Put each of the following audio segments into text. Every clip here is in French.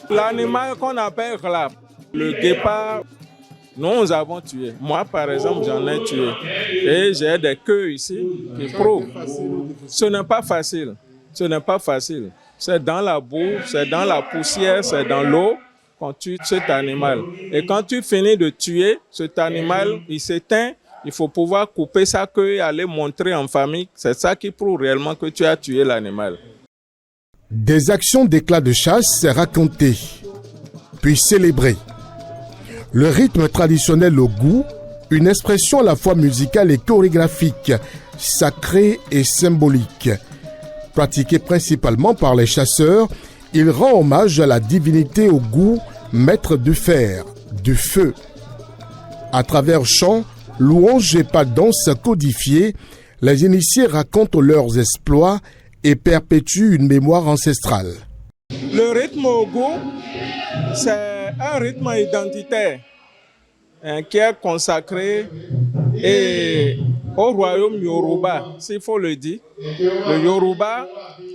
L'animal qu'on appelle rlap, le guépard, nous avons tué. Moi, par exemple, j'en ai tué. Et j'ai des queues ici qui prouvent. Ce n'est pas facile. Ce n'est pas facile. C'est dans la boue, c'est dans la poussière, c'est dans l'eau qu'on tue cet animal. Et quand tu finis de tuer cet animal, il s'éteint. Il faut pouvoir couper sa queue et aller montrer en famille. C'est ça qui prouve réellement que tu as tué l'animal. Des actions d'éclat de chasse racontées, puis célébrées. Le rythme traditionnel au goût, une expression à la fois musicale et chorégraphique, sacrée et symbolique. Pratiqué principalement par les chasseurs, il rend hommage à la divinité au goût, maître du fer, du feu. À travers chants, louanges et pas danse codifiés, les initiés racontent leurs exploits et perpétuent une mémoire ancestrale. Le rythme au goût, c'est un rythme identitaire qui est consacré au royaume Yoruba, s'il faut le dire. Le Yoruba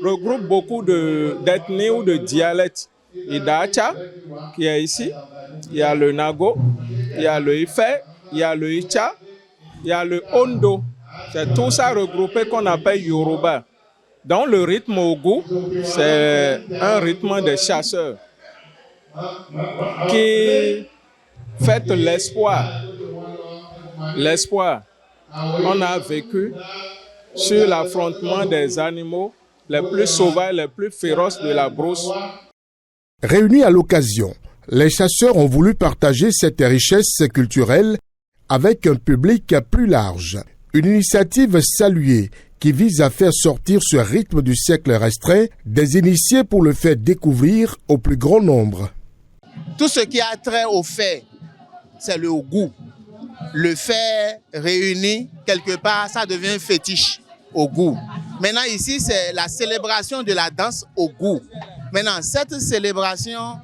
regroupe beaucoup d'ethnies ou de dialectes. Il y a Dacha, qui est ici, il y a le Nago, il y a le Ife, il y a le Icha, il y a le Ondo. C'est tout ça regroupé qu'on appelle Yoruba. Donc le rythme au goût, c'est un rythme des chasseurs qui fête l'espoir. L'espoir. On a vécu sur l'affrontement des animaux les plus sauvages, les plus féroces de la brousse. Réunis à l'occasion, les chasseurs ont voulu partager cette richesse culturelle avec un public plus large. Une initiative saluée qui vise à faire sortir ce rythme du siècle restreint des initiés pour le faire découvrir au plus grand nombre. Tout ce qui a trait au fait, c'est le goût. Le fait réuni, quelque part, ça devient fétiche au goût. Maintenant, ici, c'est la célébration de la danse au goût. Maintenant, cette célébration,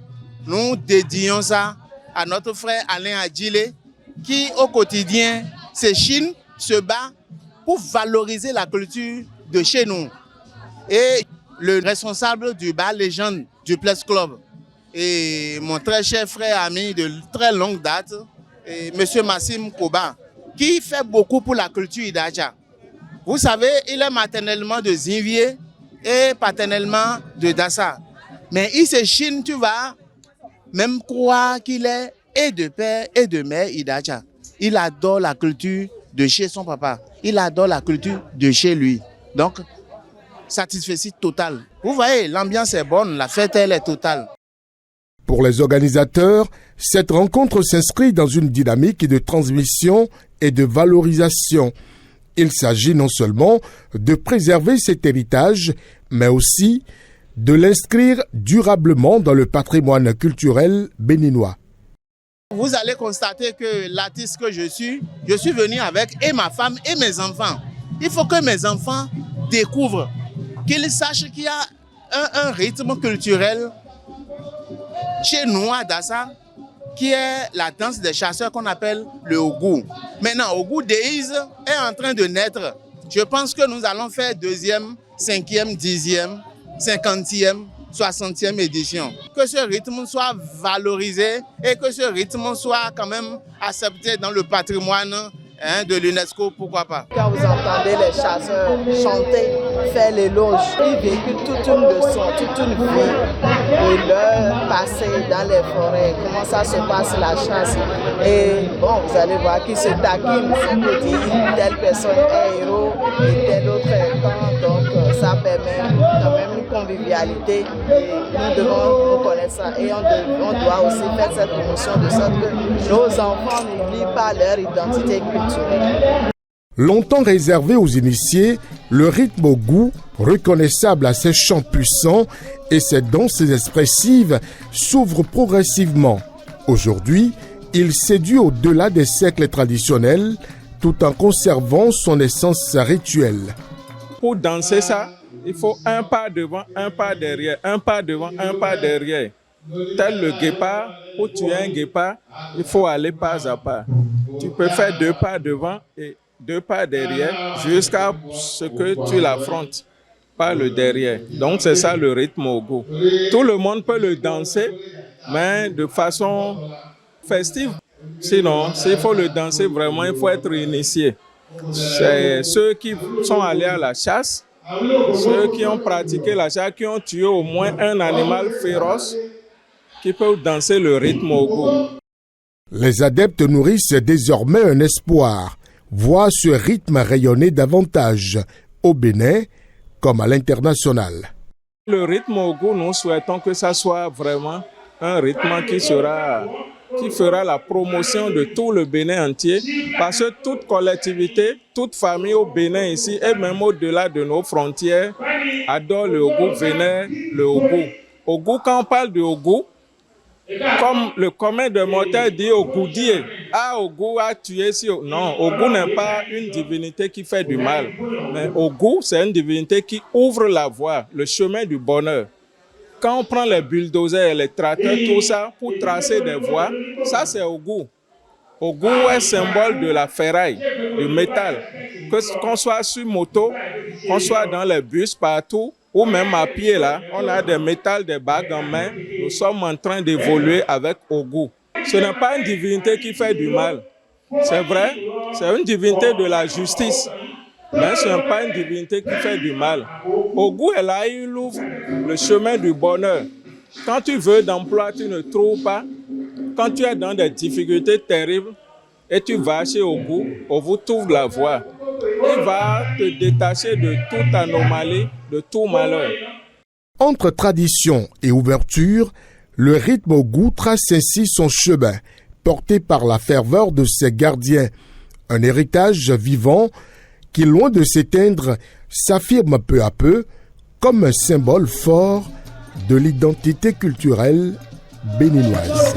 nous dédions ça à notre frère Alain Adjile, qui, au quotidien, s'échine, se bat pour valoriser la culture de chez nous. Et le responsable du bar Légende du Place Club, et mon très cher frère ami de très longue date, M. Massim Koba, qui fait beaucoup pour la culture Idaja. Vous savez, il est maternellement de Zinvier et paternellement de Dassa. Mais il s'échine, tu vas même croire qu'il est et de père et de mère Idaja. Il adore la culture de chez son papa. Il adore la culture de chez lui. Donc, satisfait total. Vous voyez, l'ambiance est bonne, la fête, elle est totale. Pour les organisateurs, cette rencontre s'inscrit dans une dynamique de transmission et de valorisation. Il s'agit non seulement de préserver cet héritage, mais aussi de l'inscrire durablement dans le patrimoine culturel béninois. Vous allez constater que l'artiste que je suis venu avec et ma femme et mes enfants. Il faut que mes enfants découvrent, qu'ils sachent qu'il y a un rythme culturel chez nous à Dassa, qui est la danse des chasseurs qu'on appelle le Ogu. Maintenant, Ogu Déise est en train de naître. Je pense que nous allons faire 2e, 5e, 10e, 50e, 60e édition. Que ce rythme soit valorisé et que ce rythme soit quand même accepté dans le patrimoine de l'UNESCO, pourquoi pas. Quand vous entendez les chasseurs chanter, faire l'éloge, ils véhiculent toute une leçon, toute une vie de leur passé dans les forêts, comment ça se passe la chasse. Et bon, vous allez voir qu'ils se taquinent, c'est que dire telle personne est héros et tel autre est camp, donc ça permet quand même une convivialité et nous devons reconnaître ça et on doit aussi faire cette promotion de sorte que nos enfants n'oublient pas leur identité culturelle. Longtemps réservé aux initiés, le rythme au goût, reconnaissable à ses chants puissants et ses danses expressives, s'ouvre progressivement. Aujourd'hui, il séduit au-delà des siècles traditionnels, tout en conservant son essence rituelle. Pour danser ça, il faut un pas devant, un pas derrière, un pas devant, un pas derrière. Tel le guépard, pour tuer un guépard, il faut aller pas à pas. Tu peux faire 2 pas devant et 2 pas derrière jusqu'à ce que tu l'affrontes par le derrière. Donc c'est ça le rythme au goût. Tout le monde peut le danser mais de façon festive. Sinon, s'il faut le danser vraiment, il faut être initié. C'est ceux qui sont allés à la chasse, ceux qui ont pratiqué la chasse, qui ont tué au moins un animal féroce, qui peuvent danser le rythme Ogo. Les adeptes nourrissent désormais un espoir, voir ce rythme rayonner davantage au Bénin comme à l'international. Le rythme Ogo, nous souhaitons que ça soit vraiment un rythme qui fera la promotion de tout le Bénin entier, parce que toute collectivité, toute famille au Bénin ici, et même au-delà de nos frontières, adore le Ogo, vénère le Ogo. Ogo, quand on parle de Ogo, comme le commun de mortels dit Ogoudier, Ogo a tué si. Non, Ogo n'est pas une divinité qui fait du mal, mais Ogo, c'est une divinité qui ouvre la voie, le chemin du bonheur. Quand on prend les bulldozers, les tracteurs, tout ça, pour tracer des voies, ça c'est Ogo. Ogo est symbole de la ferraille, du métal. Qu'on soit sur moto, qu'on soit dans les bus, partout, ou même à pied là, on a des métals, des bagues en main. Nous sommes en train d'évoluer avec Ogo. Ce n'est pas une divinité qui fait du mal. C'est vrai, c'est une divinité de la justice. Mais ce n'est pas une divinité qui fait du mal. Ogo est là, il ouvre le chemin du bonheur. Quand tu veux d'emploi, tu ne trouves pas. Quand tu es dans des difficultés terribles et tu vas chez Ogo, Ogo t'ouvre la voie. Il va te détacher de toute anomalie, de tout malheur. Entre tradition et ouverture, le rythme Ogo trace ainsi son chemin, porté par la ferveur de ses gardiens. Un héritage vivant qui, loin de s'éteindre, s'affirme peu à peu comme un symbole fort de l'identité culturelle béninoise.